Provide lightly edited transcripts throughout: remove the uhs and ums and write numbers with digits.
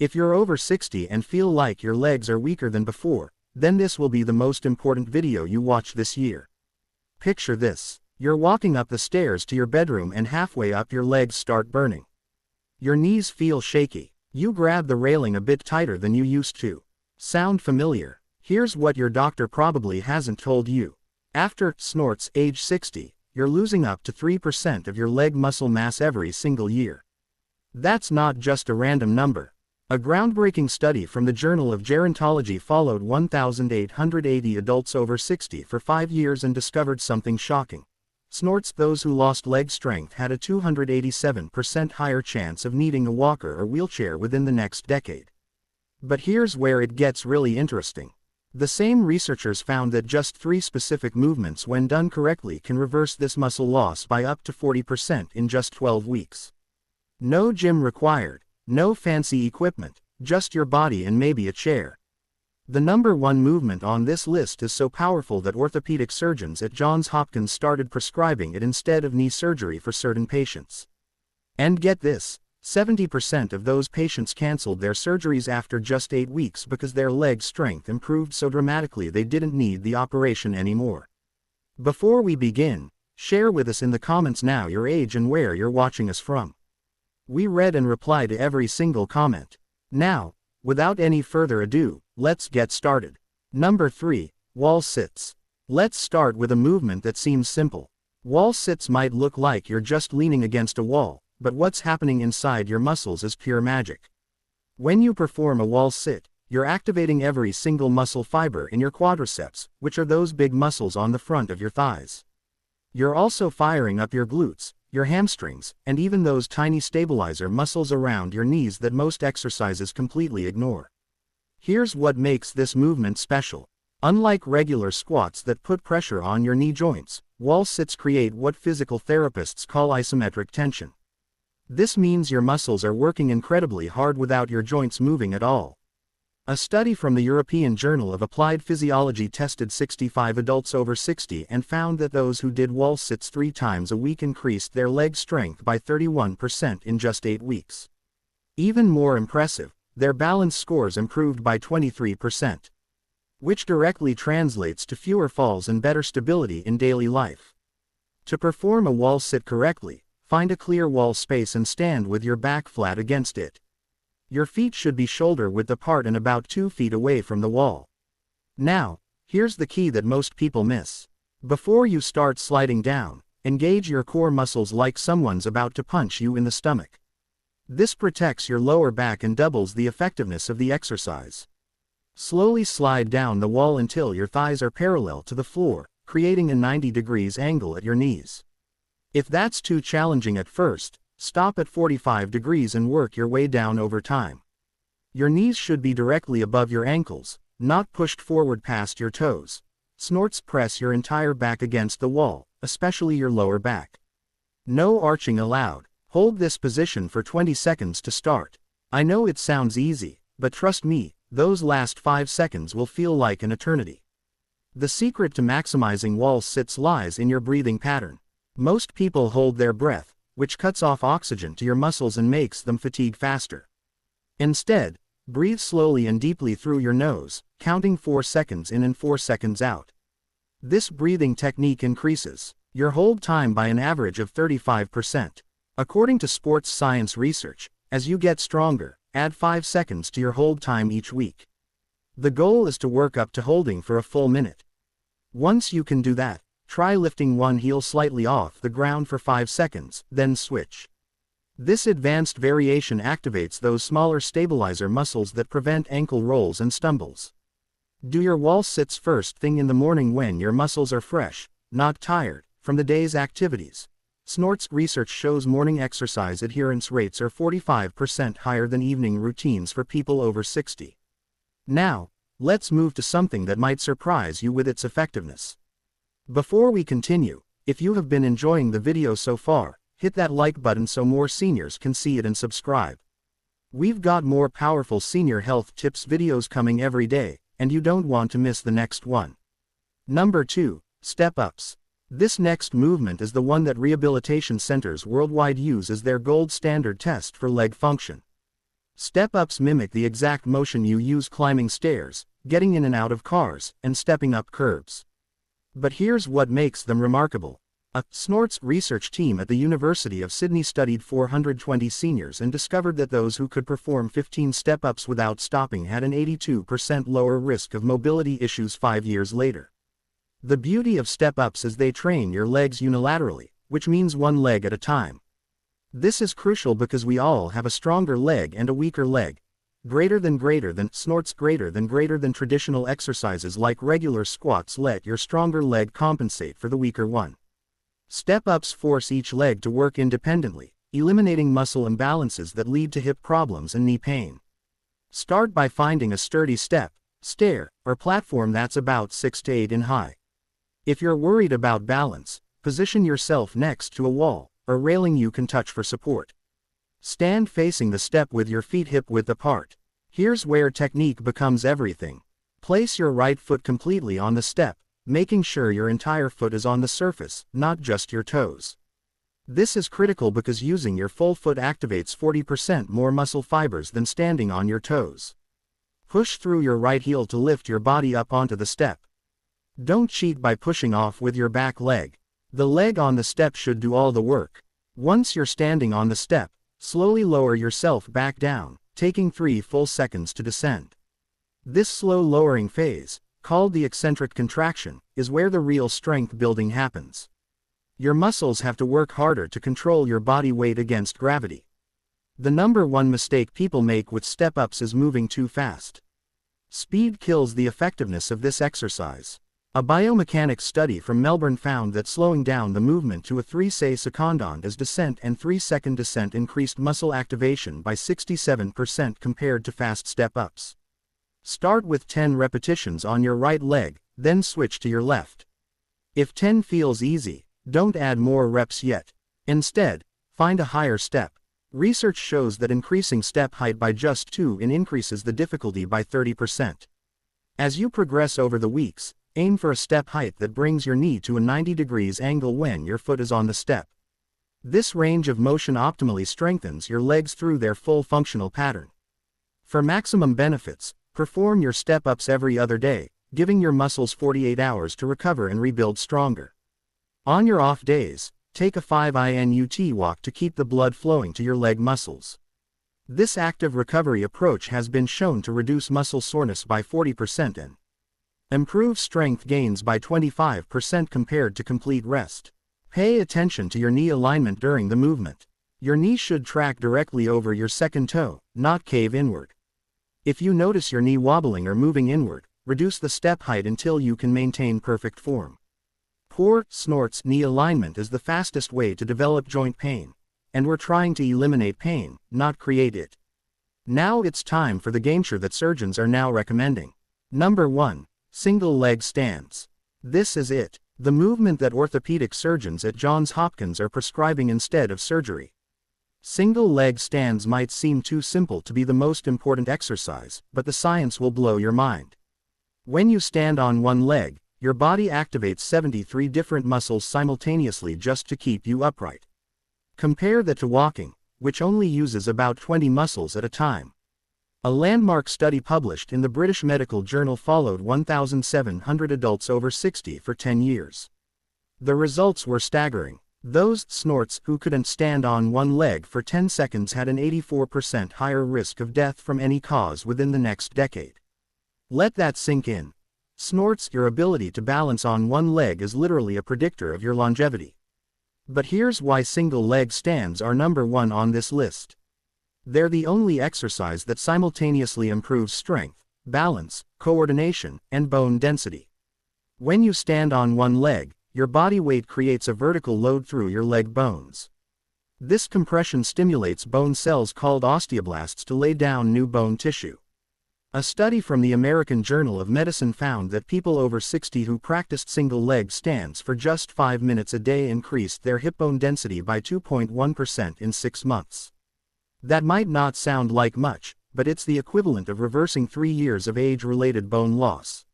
If you're over 60 and feel like your legs are weaker than before, then this will be the most important video you watch this year. Picture this. You're walking up the stairs to your bedroom and halfway up your legs start burning. Your knees feel shaky. You grab the railing a bit tighter than you used to. Sound familiar? Here's what your doctor probably hasn't told you. After snorts age 60, you're losing up to 3% of your leg muscle mass every single year. That's not just a random number. A groundbreaking study from the Journal of Gerontology followed 1,880 adults over 60 for 5 years and discovered something shocking. Snorts: those who lost leg strength had a 287% higher chance of needing a walker or wheelchair within the next decade. But here's where it gets really interesting. The same researchers found that just 3 specific movements, when done correctly, can reverse this muscle loss by up to 40% in just 12 weeks. No gym required, no fancy equipment, just your body and maybe a chair. The number 1 movement on this list is so powerful that orthopedic surgeons at Johns Hopkins started prescribing it instead of knee surgery for certain patients. And get this, 70% of those patients canceled their surgeries after just 8 weeks because their leg strength improved so dramatically they didn't need the operation anymore. Before we begin, share with us in the comments now your age and where you're watching us from. We read and reply to every single comment. Now, without any further ado, let's get started. Number 3, wall sits. Let's start with a movement that seems simple. Wall sits might look like you're just leaning against a wall, but what's happening inside your muscles is pure magic. When you perform a wall sit, you're activating every single muscle fiber in your quadriceps, which are those big muscles on the front of your thighs. You're also firing up your glutes, your hamstrings, and even those tiny stabilizer muscles around your knees that most exercises completely ignore. Here's what makes this movement special. Unlike regular squats that put pressure on your knee joints, wall sits create what physical therapists call isometric tension. This means your muscles are working incredibly hard without your joints moving at all. A study from the European Journal of Applied Physiology tested 65 adults over 60 and found that those who did wall sits 3 times a week increased their leg strength by 31% in just 8 weeks. Even more impressive, their balance scores improved by 23%. Which directly translates to fewer falls and better stability in daily life. To perform a wall sit correctly, find a clear wall space and stand with your back flat against it. Your feet should be shoulder width apart and about 2 feet away from the wall. Now, here's the key that most people miss. Before you start sliding down, engage your core muscles like someone's about to punch you in the stomach. This protects your lower back and doubles the effectiveness of the exercise. Slowly slide down the wall until your thighs are parallel to the floor, creating a 90 degrees angle at your knees. If that's too challenging at first, stop at 45 degrees and work your way down over time. Your knees should be directly above your ankles, not pushed forward past your toes. Snorts: press your entire back against the wall, especially your lower back. No arching allowed. Hold this position for 20 seconds to start. I know it sounds easy, but trust me, those last 5 seconds will feel like an eternity. The secret to maximizing wall sits lies in your breathing pattern. Most people hold their breath, which cuts off oxygen to your muscles and makes them fatigue faster. Instead, breathe slowly and deeply through your nose, counting 4 seconds in and 4 seconds out. This breathing technique increases your hold time by an average of 35%. According to sports science research, as you get stronger, add 5 seconds to your hold time each week. The goal is to work up to holding for a full minute. Once you can do that, try lifting one heel slightly off the ground for 5 seconds, then switch. This advanced variation activates those smaller stabilizer muscles that prevent ankle rolls and stumbles. Do your wall sits first thing in the morning when your muscles are fresh, not tired, from the day's activities. Snorts: research shows morning exercise adherence rates are 45% higher than evening routines for people over 60. Now, let's move to something that might surprise you with its effectiveness. Before we continue, if you have been enjoying the video so far, hit that like button so more seniors can see it and subscribe. We've got more powerful senior health tips videos coming every day, and you don't want to miss the next one. Number 2, step-ups. This next movement is the one that rehabilitation centers worldwide use as their gold standard test for leg function. Step-ups mimic the exact motion you use climbing stairs, getting in and out of cars, and stepping up curbs. But here's what makes them remarkable. A SNORTS research team at the University of Sydney studied 420 seniors and discovered that those who could perform 15 step-ups without stopping had an 82% lower risk of mobility issues 5 years later. The beauty of step-ups is they train your legs unilaterally, which means one leg at a time. This is crucial because we all have a stronger leg and a weaker leg. Greater than SNORTS greater than traditional exercises like regular squats let your stronger leg compensate for the weaker one. Step-ups force each leg to work independently, eliminating muscle imbalances that lead to hip problems and knee pain. Start by finding a sturdy step, stair, or platform that's about 6 to 8 in high. If you're worried about balance, position yourself next to a wall or railing you can touch for support. Stand facing the step with your feet hip-width apart. Here's where technique becomes everything. Place your right foot completely on the step, making sure your entire foot is on the surface, not just your toes. This is critical because using your full foot activates 40% more muscle fibers than standing on your toes. Push through your right heel to lift your body up onto the step. Don't cheat by pushing off with your back leg. The leg on the step should do all the work. Once you're standing on the step, slowly lower yourself back down, taking 3 full seconds to descend. This slow lowering phase, called the eccentric contraction, is where the real strength building happens. Your muscles have to work harder to control your body weight against gravity. The number one mistake people make with step-ups is moving too fast. Speed kills the effectiveness of this exercise. A biomechanics study from Melbourne found that slowing down the movement to a 3 as descent and 3-second descent increased muscle activation by 67% compared to fast step-ups. Start with 10 repetitions on your right leg, then switch to your left. If 10 feels easy, don't add more reps yet. Instead, find a higher step. Research shows that increasing step height by just 2 increases the difficulty by 30%. As you progress over the weeks, aim for a step height that brings your knee to a 90 degrees angle when your foot is on the step. This range of motion optimally strengthens your legs through their full functional pattern. For maximum benefits, perform your step-ups every other day, giving your muscles 48 hours to recover and rebuild stronger. On your off days, take a 5-minute walk to keep the blood flowing to your leg muscles. This active recovery approach has been shown to reduce muscle soreness by 40% and improve strength gains by 25% compared to complete rest. Pay attention to your knee alignment during the movement. Your knee should track directly over your second toe, not cave inward. If you notice your knee wobbling or moving inward, reduce the step height until you can maintain perfect form. Poor SNORTS knee alignment is the fastest way to develop joint pain, and we're trying to eliminate pain, not create it. Now it's time for the gamechanger that surgeons are now recommending. Number 1. Single leg stands. This is it, the movement that orthopedic surgeons at Johns Hopkins are prescribing instead of surgery. Single leg stands might seem too simple to be the most important exercise, but the science will blow your mind. When you stand on one leg, your body activates 73 different muscles simultaneously just to keep you upright. Compare that to walking, which only uses about 20 muscles at a time. A landmark study published in the British Medical Journal followed 1,700 adults over 60 for 10 years. The results were staggering. Those SNORTS who couldn't stand on one leg for 10 seconds had an 84% higher risk of death from any cause within the next decade. Let that sink in. SNORTS, your ability to balance on one leg is literally a predictor of your longevity. But here's why single leg stands are number 1 on this list. They're the only exercise that simultaneously improves strength, balance, coordination, and bone density. When you stand on one leg, your body weight creates a vertical load through your leg bones. This compression stimulates bone cells called osteoblasts to lay down new bone tissue. A study from the American Journal of Medicine found that people over 60 who practiced single leg stands for just 5 minutes a day increased their hip bone density by 2.1% in 6 months. That might not sound like much, but it's the equivalent of reversing 3 years of age-related bone loss.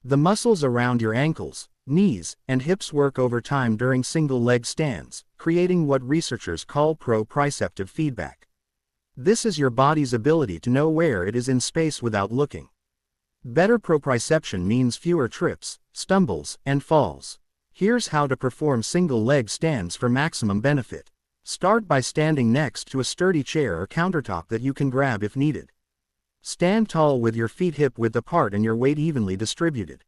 The muscles around your ankles, knees, and hips work overtime during single leg stands, creating what researchers call proprioceptive feedback. This is your body's ability to know where it is in space without looking. Better proprioception means fewer trips, stumbles, and falls. Here's how to perform single leg stands for maximum benefit. Start by standing next to a sturdy chair or countertop that you can grab if needed. Stand tall with your feet hip-width apart and your weight evenly distributed.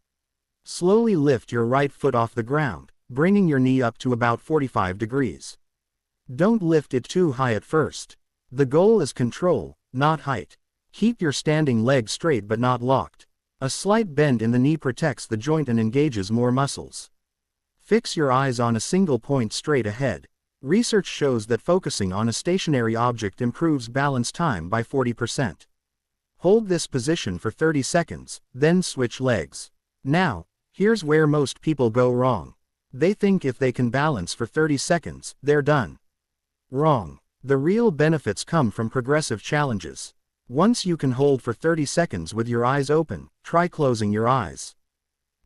Slowly lift your right foot off the ground, bringing your knee up to about 45 degrees. Don't lift it too high at first. The goal is control, not height. Keep your standing leg straight but not locked. A slight bend in the knee protects the joint and engages more muscles. Fix your eyes on a single point straight ahead. Research shows that focusing on a stationary object improves balance time by 40%. Hold this position for 30 seconds, then switch legs. Now, here's where most people go wrong. They think if they can balance for 30 seconds, they're done. Wrong. The real benefits come from progressive challenges. Once you can hold for 30 seconds with your eyes open, try closing your eyes.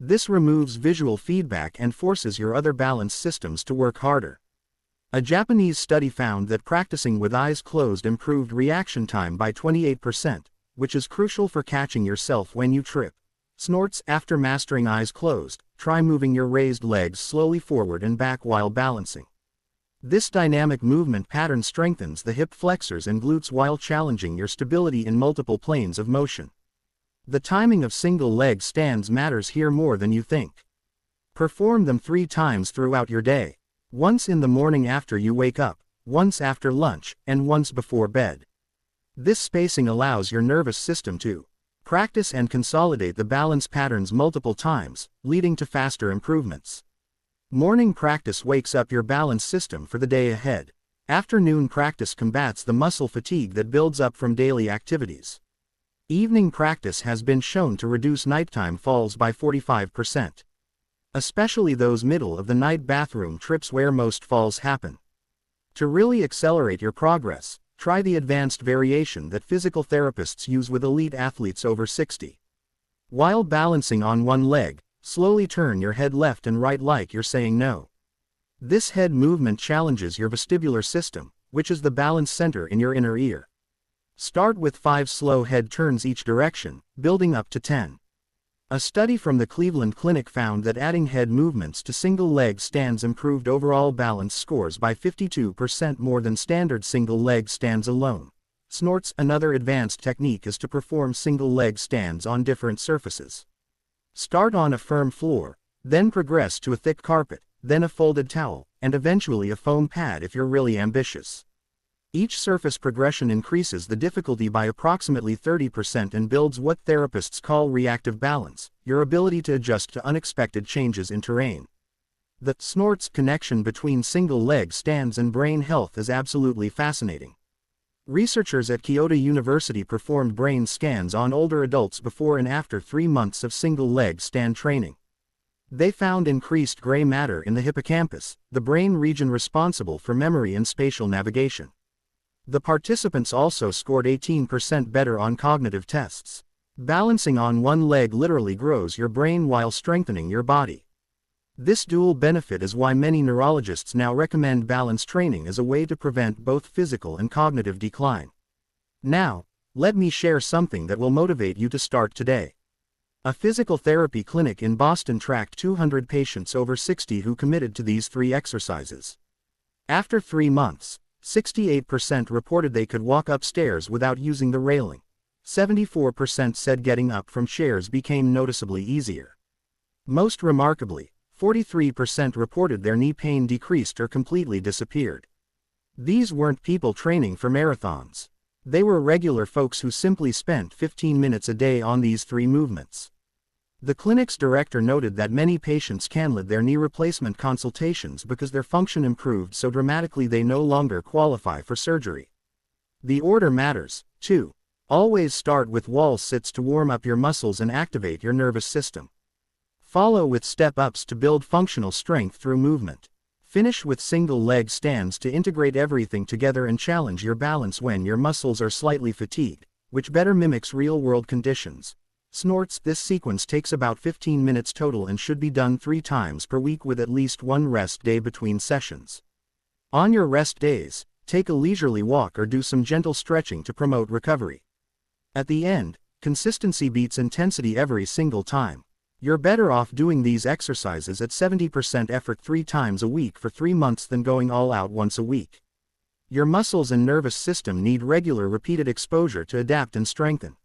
This removes visual feedback and forces your other balance systems to work harder. A Japanese study found that practicing with eyes closed improved reaction time by 28%, which is crucial for catching yourself when you trip. Snorts. After mastering eyes closed, try moving your raised legs slowly forward and back while balancing. This dynamic movement pattern strengthens the hip flexors and glutes while challenging your stability in multiple planes of motion. The timing of single leg stands matters here more than you think. Perform them 3 times throughout your day. Once in the morning after you wake up, once after lunch, and once before bed. This spacing allows your nervous system to practice and consolidate the balance patterns multiple times, leading to faster improvements. Morning practice wakes up your balance system for the day ahead. Afternoon practice combats the muscle fatigue that builds up from daily activities. Evening practice has been shown to reduce nighttime falls by 45%. Especially those middle-of-the-night bathroom trips where most falls happen. To really accelerate your progress, try the advanced variation that physical therapists use with elite athletes over 60. While balancing on one leg, slowly turn your head left and right like you're saying no. This head movement challenges your vestibular system, which is the balance center in your inner ear. Start with 5 slow head turns each direction, building up to 10. A study from the Cleveland Clinic found that adding head movements to single leg stands improved overall balance scores by 52% more than standard single leg stands alone. Snorts. Another advanced technique is to perform single leg stands on different surfaces. Start on a firm floor, then progress to a thick carpet, then a folded towel, and eventually a foam pad if you're really ambitious. Each surface progression increases the difficulty by approximately 30% and builds what therapists call reactive balance, your ability to adjust to unexpected changes in terrain. The snorts connection between single leg stands and brain health is absolutely fascinating. Researchers at Kyoto University performed brain scans on older adults before and after 3 months of single leg stand training. They found increased gray matter in the hippocampus, the brain region responsible for memory and spatial navigation. The participants also scored 18% better on cognitive tests. Balancing on one leg literally grows your brain while strengthening your body. This dual benefit is why many neurologists now recommend balance training as a way to prevent both physical and cognitive decline. Now, let me share something that will motivate you to start today. A physical therapy clinic in Boston tracked 200 patients over 60 who committed to these 3 exercises. After 3 months, 68% reported they could walk upstairs without using the railing. 74% said getting up from chairs became noticeably easier. Most remarkably, 43% reported their knee pain decreased or completely disappeared. These weren't people training for marathons. They were regular folks who simply spent 15 minutes a day on these 3 movements. The clinic's director noted that many patients canceled their knee replacement consultations because their function improved so dramatically they no longer qualify for surgery. The order matters, too. Always start with wall sits to warm up your muscles and activate your nervous system. Follow with step-ups to build functional strength through movement. Finish with single leg stands to integrate everything together and challenge your balance when your muscles are slightly fatigued, which better mimics real-world conditions. Snorts. This sequence takes about 15 minutes total and should be done 3 times per week with at least 1 rest day between sessions. On your rest days, take a leisurely walk or do some gentle stretching to promote recovery. At the end, consistency beats intensity every single time. You're better off doing these exercises at 70% effort 3 times a week for 3 months than going all out once a week. Your muscles and nervous system need regular repeated exposure to adapt and strengthen.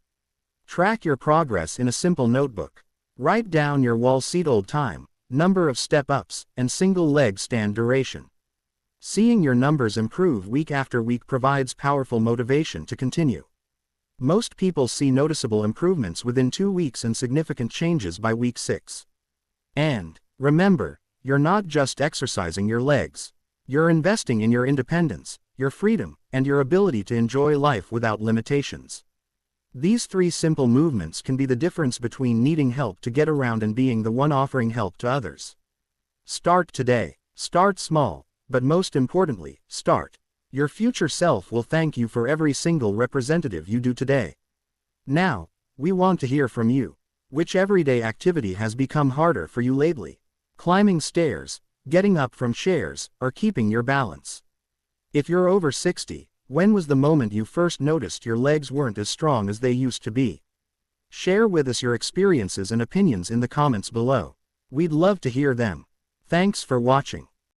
Track your progress in a simple notebook. Write down your wall seat hold time, number of step-ups, and single leg stand duration. Seeing your numbers improve week after week provides powerful motivation to continue. Most people see noticeable improvements within 2 weeks and significant changes by week 6. And, remember, you're not just exercising your legs. You're investing in your independence, your freedom, and your ability to enjoy life without limitations. These 3 simple movements can be the difference between needing help to get around and being the one offering help to others. Start today. Start small, but most importantly, start. Your future self will thank you for every single representative you do today. Now, we want to hear from you. Which everyday activity has become harder for you lately? Climbing stairs, getting up from chairs, or keeping your balance? If you're over 60, when was the moment you first noticed your legs weren't as strong as they used to be? Share with us your experiences and opinions in the comments below. We'd love to hear them. Thanks for watching.